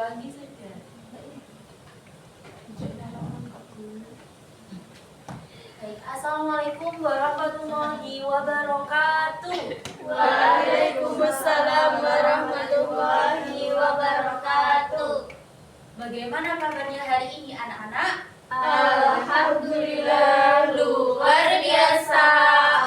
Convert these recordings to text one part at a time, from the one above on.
wangi saja. Baik, assalamualaikum warahmatullahi wabarakatuh. Waalaikumsalam warahmatullahi wabarakatuh. Bagaimana kabarnya hari ini anak-anak? Alhamdulillah luar biasa.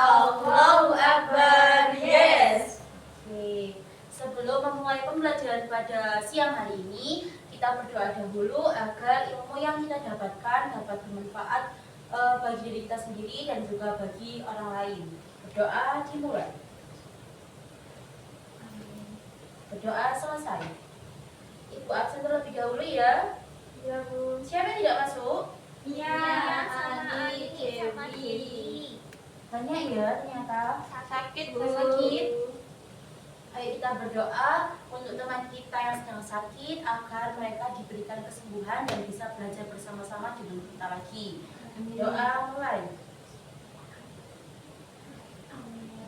Allahu Akbar. Yes. Oke, sebelum memulai pembelajaran pada siang hari ini, kita berdoa dahulu agar ilmu yang kita dapatkan dapat bermanfaat bagi diri kita sendiri dan juga bagi orang lain. Berdoa dimulai. Berdoa selesai. Ibu absen terlebih dahulu ya. Ya, Bu. Siapa yang tidak masuk? Ya, Ani, Dewi. Banyak ya ternyata. Sakit, Bu. Sakit. Ayo kita berdoa untuk teman kita yang sedang sakit agar mereka diberikan kesembuhan dan bisa belajar bersama-sama dengan kita lagi. Doa mulai.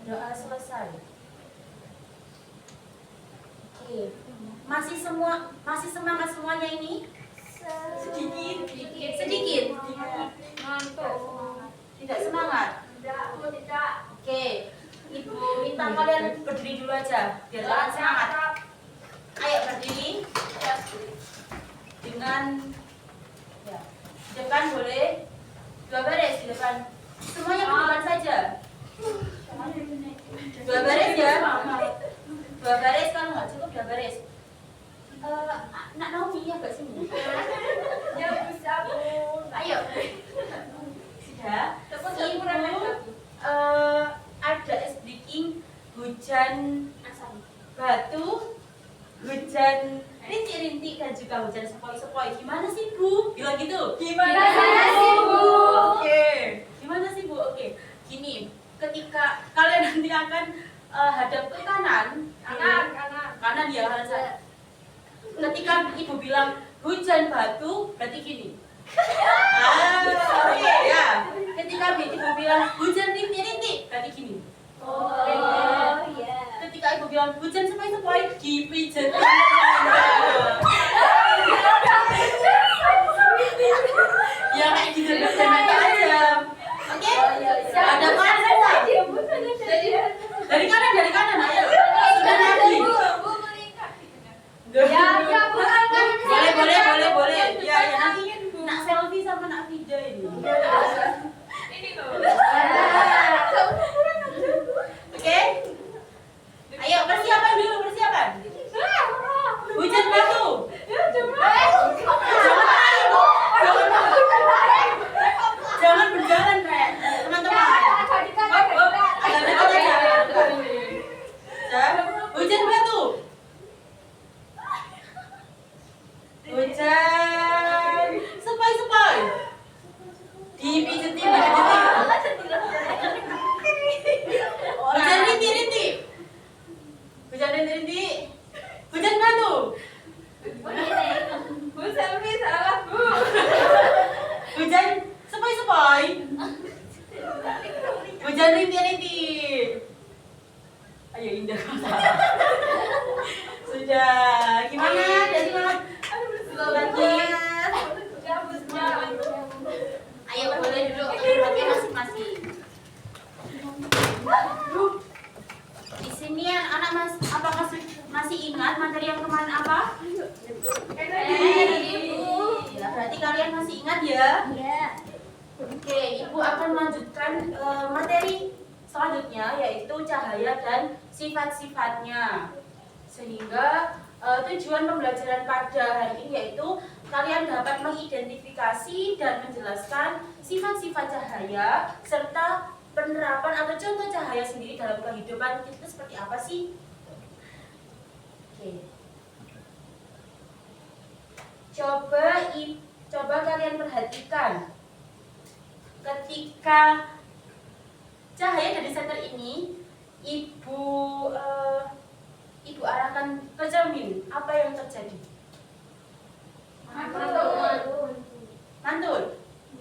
Doa selesai. Oke. Masih semangat semuanya ini? Sedikit. Tidak semangat. Oke. Ibu minta kalian berdiri dulu aja biar kalian semangat. Ayo berdiri. Dengan ya, di depan boleh. Dua baris di depan. Semuanya ke depan saja. Dua baris ya. Dua baris, kalau nggak cukup dua baris. Nak Naomi ya, Mbak sini. Ya, bisa, Bu. Ayo. Sudah. Ibu ada es breaking, hujan batu, hujan rintik-rintik dan juga hujan sepoi-sepoi. Gimana sih Bu? Bilang gitu. Gimana sih, Bu? Oke. Gimana sih Bu? Oke. Gini, ketika kalian nanti akan hadap ke kanan ya kanan saya. Ketika Ibu bilang hujan batu, berarti gini. Oke ya. Ketika Ibu bilang hujan rintik-rintik, berarti gini. Oh, iya. Ketika Ibu bilang hujan sepoi-sepoi, dipijat. Ya kayak gitu bercanda aja. Oke? Ada kanan semua. Dari kanan ayo. Sudah lagi. Ya, Bu. Boleh. Ya nanti nak selfie sama nak video ini. Ini loh. Oke? Ayo persiapan dulu. Hujan batu. Jangan berjalan kayak teman-teman. Hujan batu. Hujan sepoi-sepoi. Dipijetin. Hujan rintik-rintik. Hujan batu. Bu, selfie salah, Bu. Hujan sepoi-sepoi. Hujan rintik-rintik. Ayo Indah. Sudah. Gimana? Dari mana? Lagi. Ayo boleh duduk pakai masing-masing. Di sini anak apakah masih ingat materi yang kemarin apa? Ya, berarti kalian masih ingat ya? Iya. Oke, Ibu akan melanjutkan materi selanjutnya yaitu cahaya dan sifat-sifatnya. Sehingga tujuan pembelajaran pada hari ini yaitu kalian dapat mengidentifikasi dan menjelaskan sifat-sifat cahaya serta penerapan atau contoh cahaya sendiri dalam kehidupan kita seperti apa sih? Oke. Coba kalian perhatikan ketika cahaya dari senter ini Ibu arahkan ke cermin, apa yang terjadi? Mantul.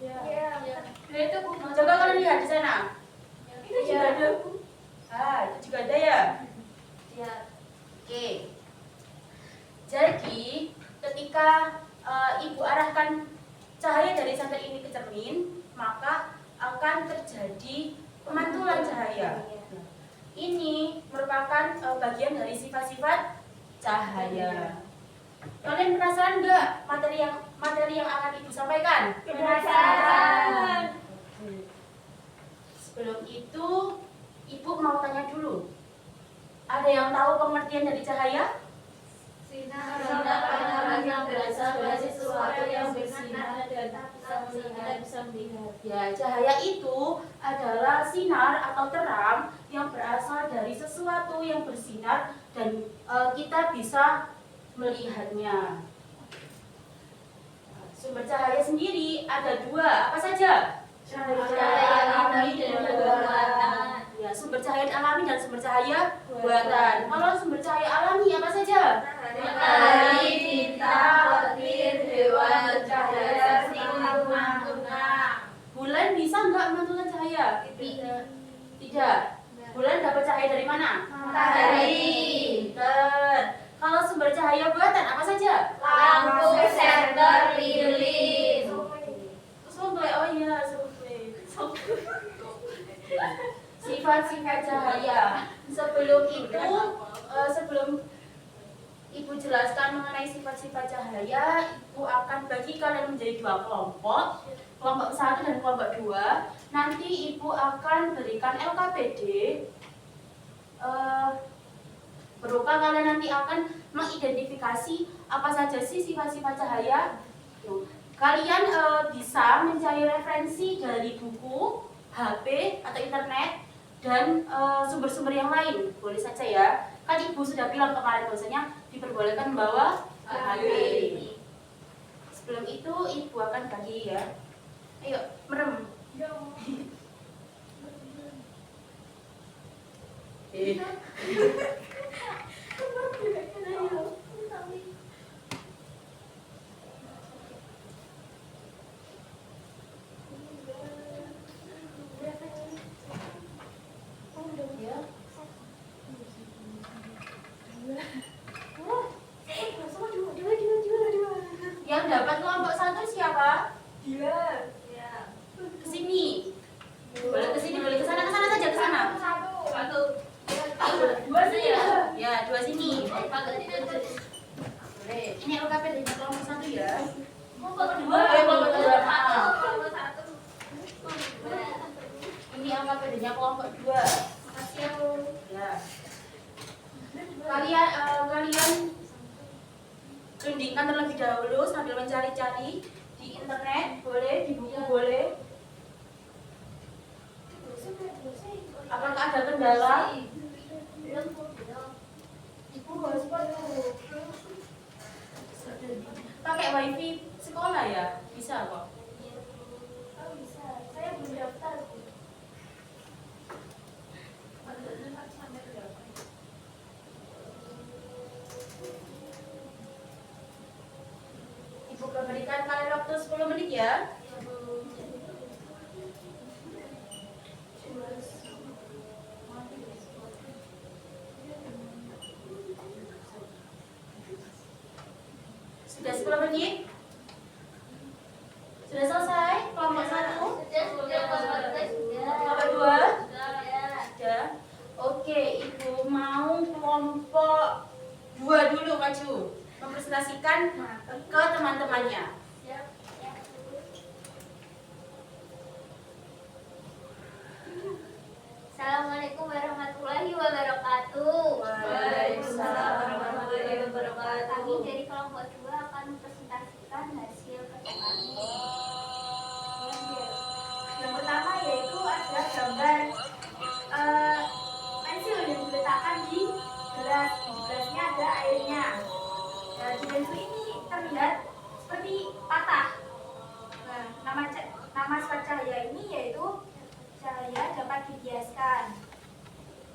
Iya. Coba kalian lihat di sana. Itu Iya. juga ada. Itu juga ada ya. Iya. Oke. Jadi ketika Ibu arahkan cahaya dari senter ini ke cermin, maka akan terjadi pemantulan cahaya. Ini merupakan bagian dari sifat-sifat cahaya. Kalian penasaran nggak materi yang akan Ibu sampaikan? Penasaran. Sebelum itu, Ibu mau tanya dulu. Ada yang tahu pengertian dari cahaya? Sinar Pandangan yang berasal dari sesuatu yang bersinar dan bisa melihat. Ya, cahaya itu adalah sinar atau terang yang berasal dari sesuatu yang bersinar dan kita bisa melihatnya. Sumber cahaya sendiri ada dua, apa saja? Cahaya alami dan buatan. Ya, sumber cahaya alami dan sumber cahaya buatan. Kalau sumber cahaya alami apa saja? Matahari, bintang, petir, hewan, cahaya, Bulan bisa nggak memantulkan cahaya? Tidak. Bulan dapat cahaya dari mana? matahari, Pinter. Kalau sumber cahaya buatan apa saja? lampu, senter, lilin. Sobat, oh iya, sobat. Sifat-sifat cahaya. Sebelum Ibu jelaskan mengenai sifat-sifat cahaya, Ibu akan bagi kalian menjadi dua kelompok, kelompok 1 dan kelompok 2. Nanti Ibu akan berikan LKPD, berupa kalian nanti akan mengidentifikasi apa saja sih sifat-sifat cahaya. Kalian bisa mencari referensi dari buku, HP, atau internet, dan sumber-sumber yang lain. Boleh saja ya. Kan Ibu sudah bilang kemarin bahwasanya diperbolehkan membawa HP. Sebelum itu Ibu akan bagi ya. Ayo, merem. Yang dapat kelompok 1 siapa? Dia. Kesini. Boleh kesini, boleh kesana saja, kesana. Satu. Dua sini ya, dua sini. Boleh. Ini LKP dari kelompok 1 ya. Kelompok 2, kelompok 2. Ini LKP-nya kelompok 2. Ya. Kalian rundingkan terlebih dahulu sambil mencari-cari di internet, boleh, di buku boleh. Apakah ada kendala? Pakai wifi sekolah ya? Bisa kok. Saya belum daftar. Ibu berikan kalian waktu 10 menit ya. Sudah 10 menit? Sudah selesai? Kelompok 1? Kelompok 2? Sudah? Oke, Ibu mau kelompok 2 dulu maju. Mempresentasikan ke teman-temannya. Assalamualaikum warahmatullahi wabarakatuh. Waalaikumsalam warahmatullahi wabarakatuh. Kami dari kelompok 2 akan mempresentasikan hasil kerja kami. Yang pertama yaitu ada gambar pensil yang diletakkan di gelas. Di gelasnya ada airnya. Nah, di pensil ini terlihat seperti patah. Nah, nama sifat cahaya ini yaitu cahaya dapat dibiaskan.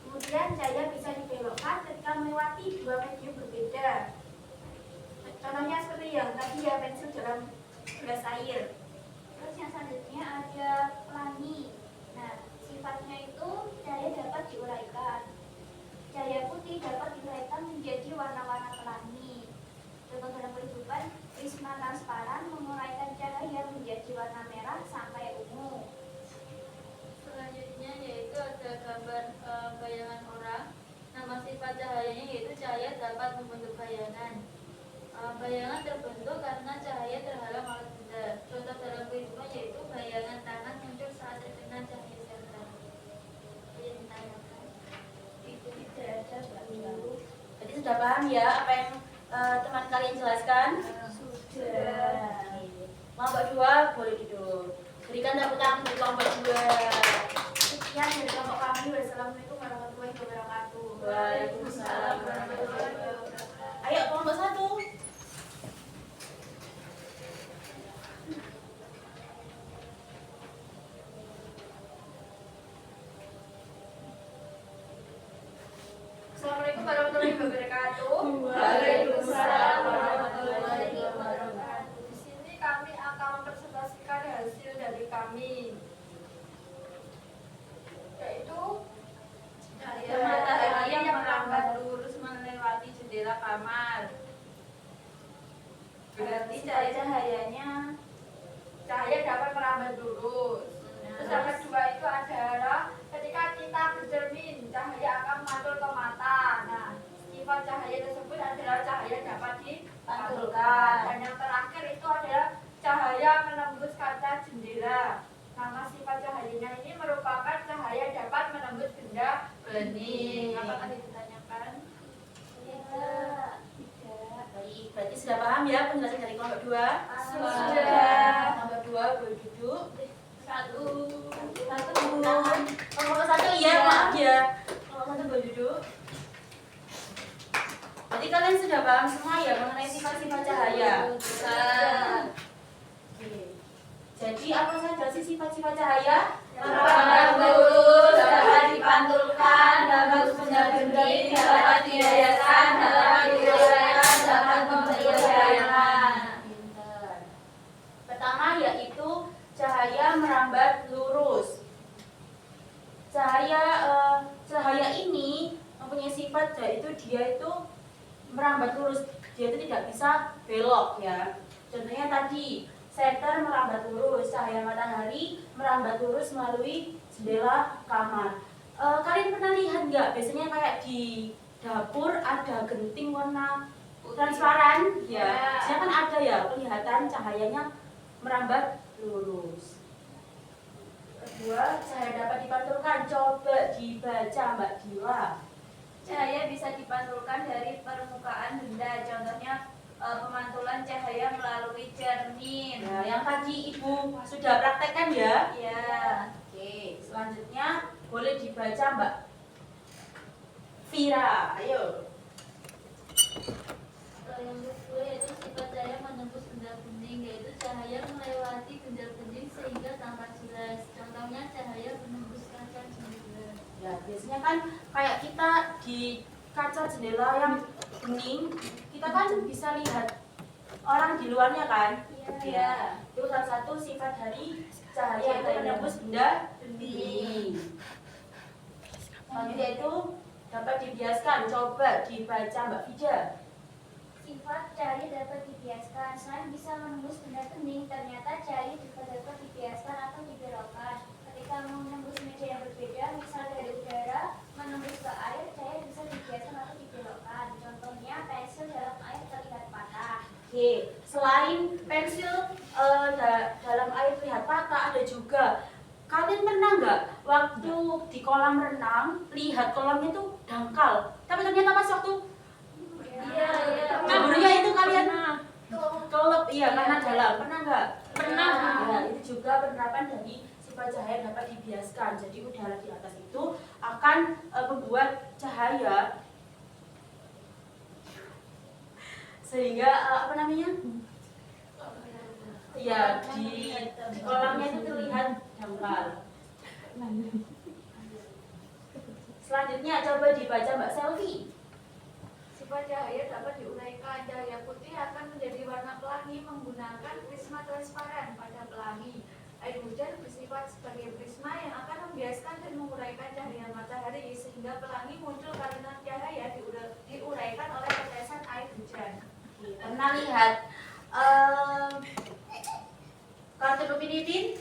Kemudian cahaya bisa dibelokkan ketika melewati dua medium berbeda. Contohnya seperti yang tadi ya, pensil dalam gelas air. Terus yang selanjutnya ada pelangi. Nah, sifatnya itu cahaya dapat diuraikan. Cahaya putih dapat diuraikan menjadi warna-warna pelangi. Contoh dalam kehidupan Prisma transparan menguraikan cahaya menjadi warna merah sampai ungu. Selanjutnya yaitu ada gambar bayangan orang. Nama sifat cahayanya yaitu cahaya dapat membentuk bayangan. Bayangan terbentuk karena cahaya terhalang oleh benda. Contoh dalam kehidupan yaitu bayangan tangan muncul saat terkena cahaya sinar. Yang ditanyakan itu tidak ada baru. Jadi sudah paham ya apa yang teman kalian jelaskan? Sudah. Kelompok 2 boleh duduk. Berikan tepuk tangan untuk kelompok 2. Sekian dari kelompok kami. Wassalamualaikum warahmatullahi wabarakatuh. Waalaikumsalam warahmatullahi wabarakatuh. Ayo kelompok 1. Assalamualaikum warahmatullahi wabarakatuh. Waalaikumsalam warahmatullahi wabarakatuh. Di sini kami akan mempresentasikan hasil dari kami, yaitu Cahaya matahari yang merambat lurus melewati jendela kamar. Berarti cahayanya cahaya dapat merambat lurus. Terus yang kedua itu adalah ketika kita bercermin, cahaya akan mantul ke mata. Nah, sifat cahaya tersebut adalah cahaya dapat dipantulkan. Dan yang terakhir itu adalah cahaya menembus kaca jendela. Nama sifat cahayanya ini merupakan cahaya dapat menembus benda bening. Apakah ditanyakan? Tidak. Baik, berarti sudah paham ya penjelasan dari kelompok 2? Sudah. Kelompok 2 boleh duduk. satu. Kelompok 1 iya, maaf ya. Kelompok 1 boleh duduk. Berarti kalian sudah paham semua ya mengenai sifat-sifat cahaya? Oke. Jadi apa saja sih sifat-sifat cahaya? Merambat lurus, dapat dipantulkan, dapat benda-benda dapat dihiaskan, dapat diuraikan, dapat membentuk bayangan. Pinter. Pertama yaitu cahaya merambat lurus. Cahaya ini mempunyai sifat yaitu dia itu merambat lurus. Dia itu tidak bisa belok ya. Contohnya tadi senter merambat lurus, cahaya matahari merambat lurus melalui jendela kamar. Kalian pernah lihat nggak? Biasanya kayak di dapur ada genting warna transparan, ya. Biasanya kan ada ya kelihatan cahayanya merambat lurus. Kedua, cahaya dapat dipantulkan. Coba dibaca Mbak Dila. Cahaya bisa dipantulkan dari permukaan benda, contohnya pemantulan cahaya melalui cermin. Nah, yang tadi Ibu sudah praktekkan ya? Ya. Oke, selanjutnya boleh dibaca Mbak Vira. Ayo. Yang kedua yaitu sifat cahaya menembus benda bening, yaitu cahaya melewati benda bening sehingga tampak jelas. Contohnya cahaya menembus kaca jendela. Ya, biasanya kan kayak kita di kaca jendela yang bening, kita kan bisa lihat orang di luarnya kan? Iya. Itu salah satu sifat dari cahaya itu menembus benda bening. Selanjutnya itu dapat dibiaskan. Coba dibaca Mbak Fija. Sifat cahaya dapat dibiaskan. Selain bisa menembus benda bening, ternyata cahaya juga dapat dibiaskan atau dibelokkan. Ketika menembus media yang berbeda, misal dari udara menembus ke air, cahaya bisa dibiaskan atau dibelokkan. Contohnya pensil dalam air terlihat patah. Oke, selain pensil dalam air terlihat patah, ada juga. Kalian pernah nggak waktu di kolam renang lihat kolamnya itu dangkal, tapi ternyata pas waktu Iya. gurunya itu kalian kelep, iya karena dalam. Pernah nggak? Pernah. Ya, itu juga penerapan dari sifat cahaya dapat dibiaskan. Jadi udara di atas itu akan membuat cahaya sehingga apa namanya? Ya di kolamnya itu terlihat dangkal. Selanjutnya coba dibaca Mbak Selvi. Sifat cahaya dapat diuraikan. Cahaya putih akan menjadi warna pelangi menggunakan prisma transparan pada pelangi. Air hujan bersifat sebagai prisma yang akan membiaskan dan menguraikan cahaya matahari sehingga pelangi muncul karena cahaya diuraikan oleh tetesan air hujan. Pernah lihat Kartu Upin-Ipin?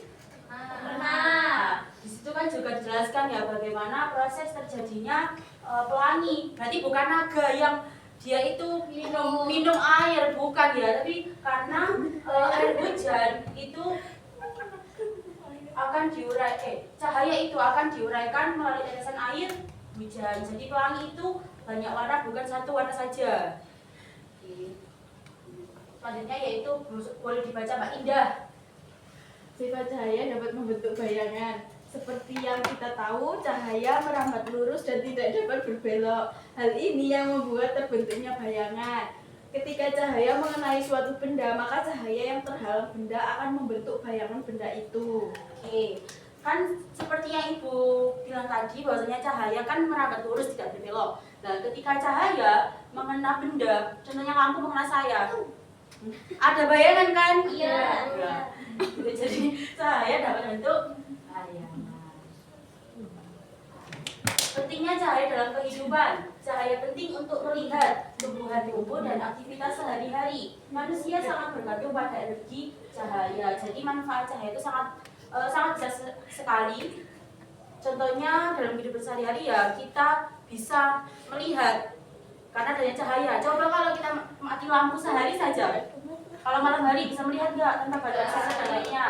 Nah, di situ kan juga dijelaskan ya bagaimana proses terjadinya pelangi. Berarti bukan naga yang dia itu minum air, bukan ya, tapi karena air hujan itu akan cahaya itu akan diuraikan melalui tetesan air hujan. Jadi pelangi itu banyak warna, bukan satu warna saja. Oke. Selanjutnya yaitu boleh dibaca Mbak Indah. Sifat cahaya dapat membentuk bayangan. Seperti yang kita tahu, cahaya merambat lurus dan tidak dapat berbelok. Hal ini yang membuat terbentuknya bayangan. Ketika cahaya mengenai suatu benda, maka cahaya yang terhalang benda akan membentuk bayangan benda itu. Oke, kan seperti yang Ibu bilang tadi bahwasanya cahaya kan merambat lurus tidak berbelok. Nah, ketika cahaya mengena benda, contohnya lampu mengena saya, ada bayangan kan? Iya. Ya. Jadi cahaya dapat bentuk bayangan. Pentingnya cahaya dalam kehidupan. Cahaya penting untuk melihat tumbuhan tumbuh dan aktivitas sehari-hari. Manusia sangat bergantung pada energi cahaya. Jadi manfaat cahaya itu sangat besar sekali. Contohnya dalam kehidupan sehari-hari ya kita bisa melihat karena adanya cahaya. Coba kalau kita mati lampu sehari saja, kalau malam hari bisa melihat nggak tanpa bantuan senter dan lainnya?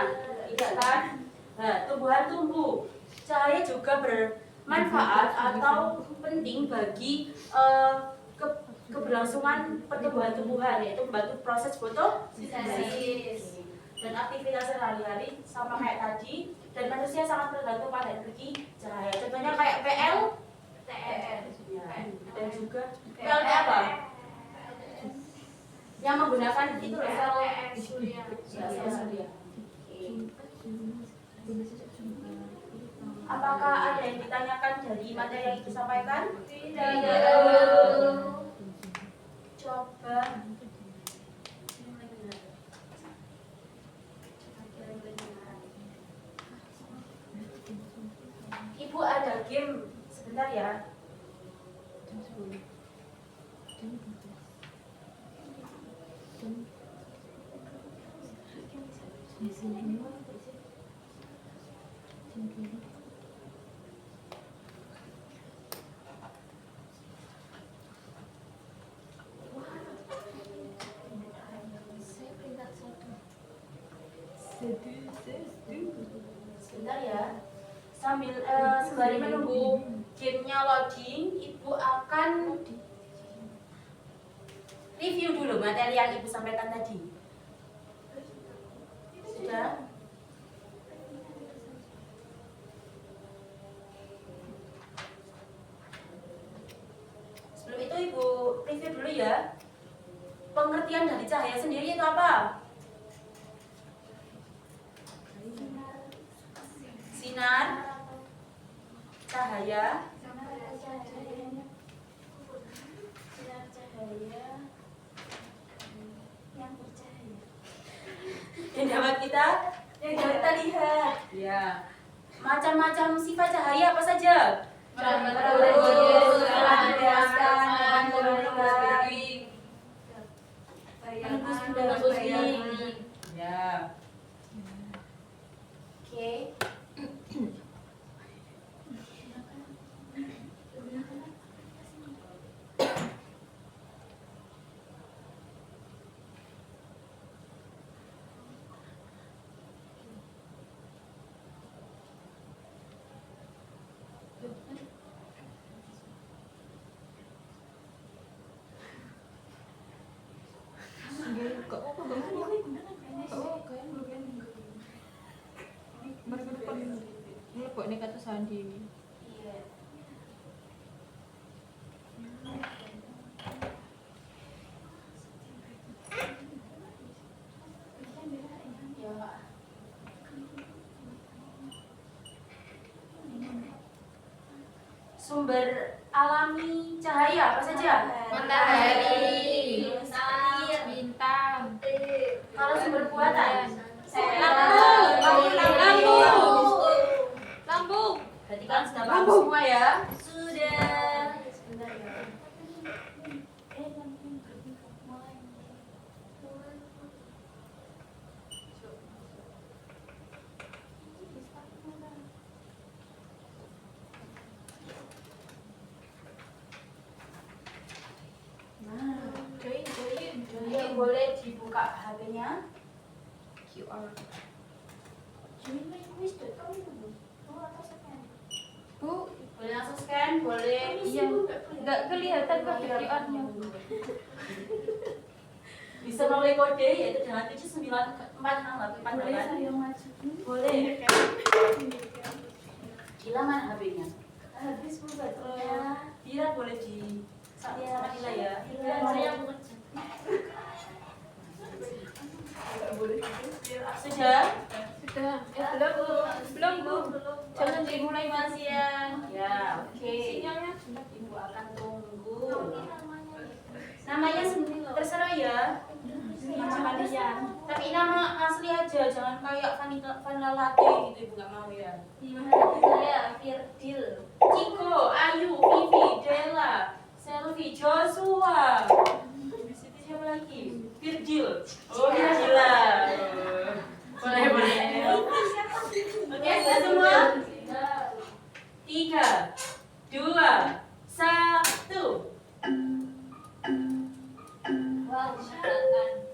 Tidak kan? Nah, tumbuhan tumbuh. Cahaya juga bermanfaat atau penting bagi keberlangsungan pertumbuhan tumbuhan, yaitu membantu proses fotosintesis dan aktivitas sehari-hari sama kayak tadi. Dan manusia sangat bergantung pada energi cahaya. Contohnya kayak TR dan juga PLT apa? Yang menggunakan itu sel surya. Apakah ada yang ditanyakan dari materi yang Ibu sampaikan? Tidak. Coba. Ibu ada game sebentar ya. Sebentar ya. Sambil sembari menunggu gamenya loading, Ibu akan review dulu materi yang Ibu sampaikan tadi. Sudah? Sebelum itu Ibu review dulu ya. Pengertian dari cahaya sendiri itu apa? Sinar, cahaya, yang dapat kita lihat. Ya. Macam-macam sifat cahaya apa saja? Merambat lurus, melampiaskan, Bayangan, bayangan. Ya. Oke. Ini kata Sandi. Iya. Ya. Sumber alami cahaya apa saja? matahari, Bintang. Kalau sumber buatan? Lampu. Berarti kan sudah paham semua ya? Sudah. Sebentar ya. boleh dibuka HP-nya. QR. Bu, Boleh langsung scan, boleh. iya. Nggak kelihatan kok QR-nya. Bisa melalui kode yaitu dengan 79468. Boleh saya maju? Boleh. Ila mana HP-nya? Habis bu baterainya. Ira boleh di sama Ila ya. Saya mau ngecek. Sudah? Sudah. Belum Bu. Jangan dimulai Masih ya. Ya, oke. Sinyalnya sudah. Ibu akan tunggu. Namanya terserah ya. Nama kalian. Tapi nama asli aja, jangan kayak Vanilla Latte gitu Ibu nggak mau ya. Saya Firdil. Ciko, Ayu, Vivi, Della, Selvi, Joshua. Habis itu siapa lagi? Virgil. Oh, Virgila. Boleh, boleh. Oke, sudah semua? 3, 2, 1. Wow, silakan.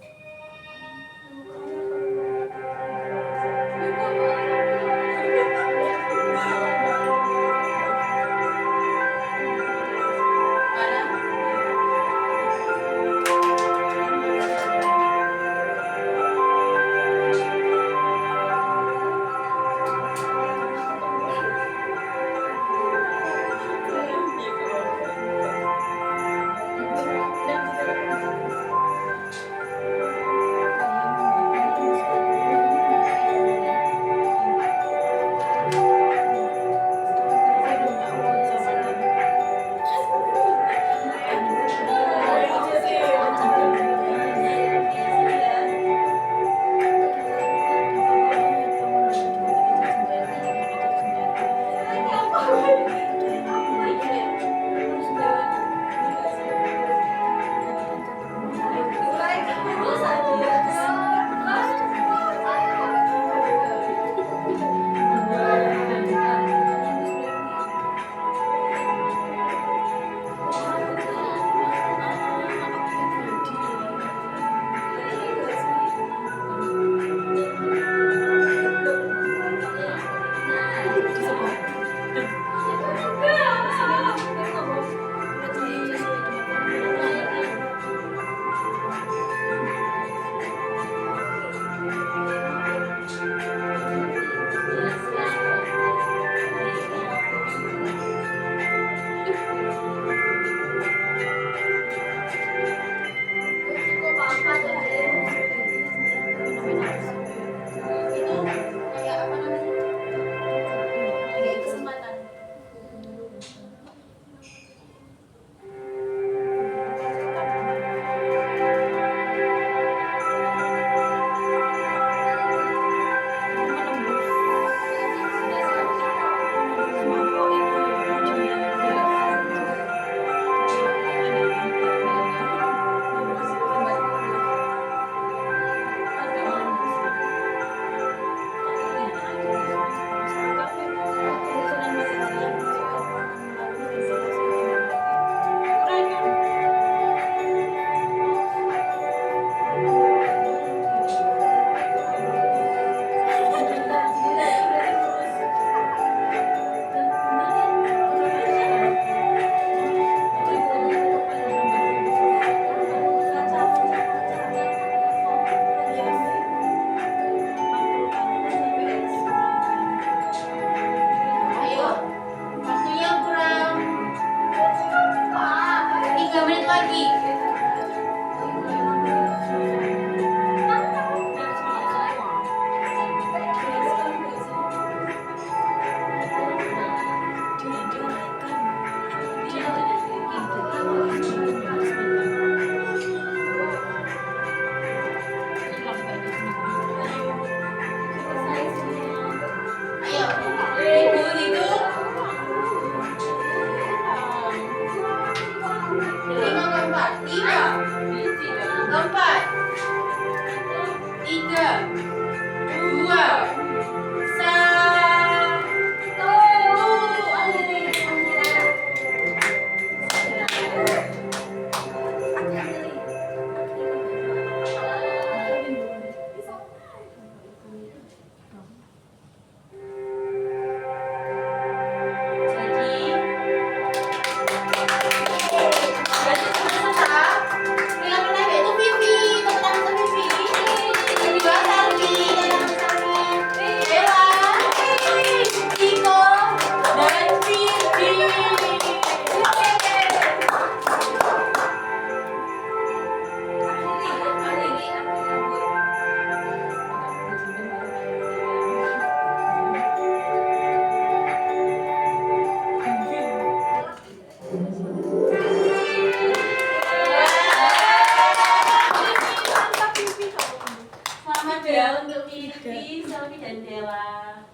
ya untuk Fikri, Selvi dan Dela.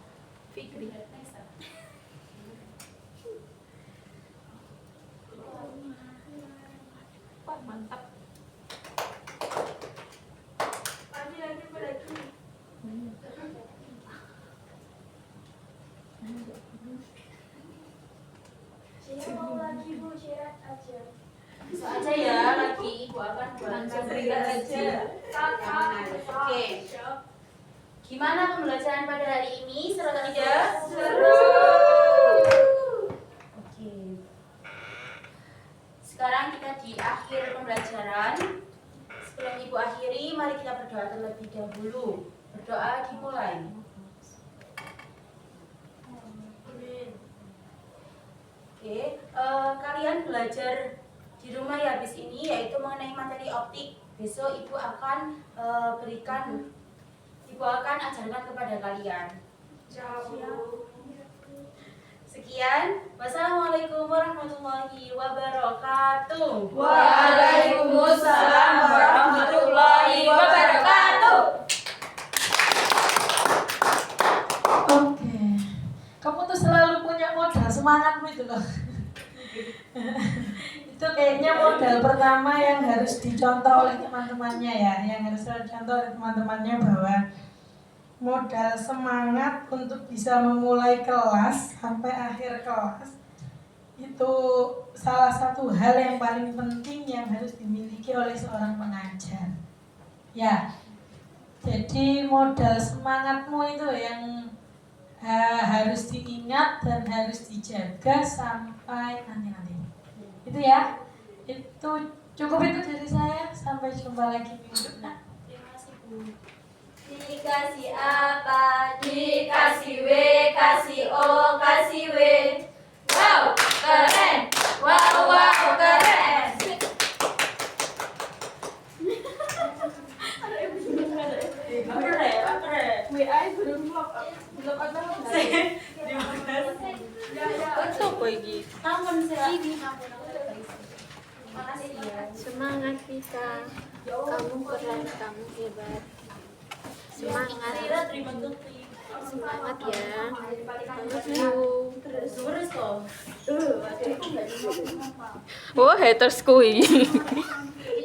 Fikri. Wah, mantap. Lagi. Saya mau lagi Bu, syarat aja. Bisa aja ya, lagi ibu akan buatkan berikan aja. Oke. Gimana pembelajaran pada hari ini? Seru atau tidak? Seru. Oke. Sekarang kita di akhir pembelajaran. Sebelum ibu akhiri, mari kita berdoa terlebih dahulu. Berdoa dimulai. Oke, kalian belajar di rumah ya habis ini yaitu mengenai materi optik. Besok ibu akan ajarkan kepada kalian. Sekian, wassalamualaikum warahmatullahi wabarakatuh. Waalaikumsalam warahmatullahi wabarakatuh. Oke, kamu tuh selalu punya modal semangatmu itu loh. Itu kayaknya modal pertama yang harus dicontoh oleh teman-temannya ya, yang harus dicontoh oleh teman-temannya bahwa modal semangat untuk bisa memulai kelas sampai akhir kelas itu salah satu hal yang paling penting yang harus dimiliki oleh seorang pengajar. Ya, jadi modal semangatmu itu yang harus diingat dan harus dijaga sampai nanti. Itu ya, itu cukup itu dari saya. Sampai jumpa lagi minggu depan. Terima kasih Bu. Dikasih apa? Dikasih W, kasih O, kasih W. Wow, keren. Wow, keren. Sopo iki? Tampun sih. Makasih ya. Semangat Vika. Kamu keren, kamu hebat. Semangat. Semangat ya. Love you. Terus kok. Oh, hatersku ini.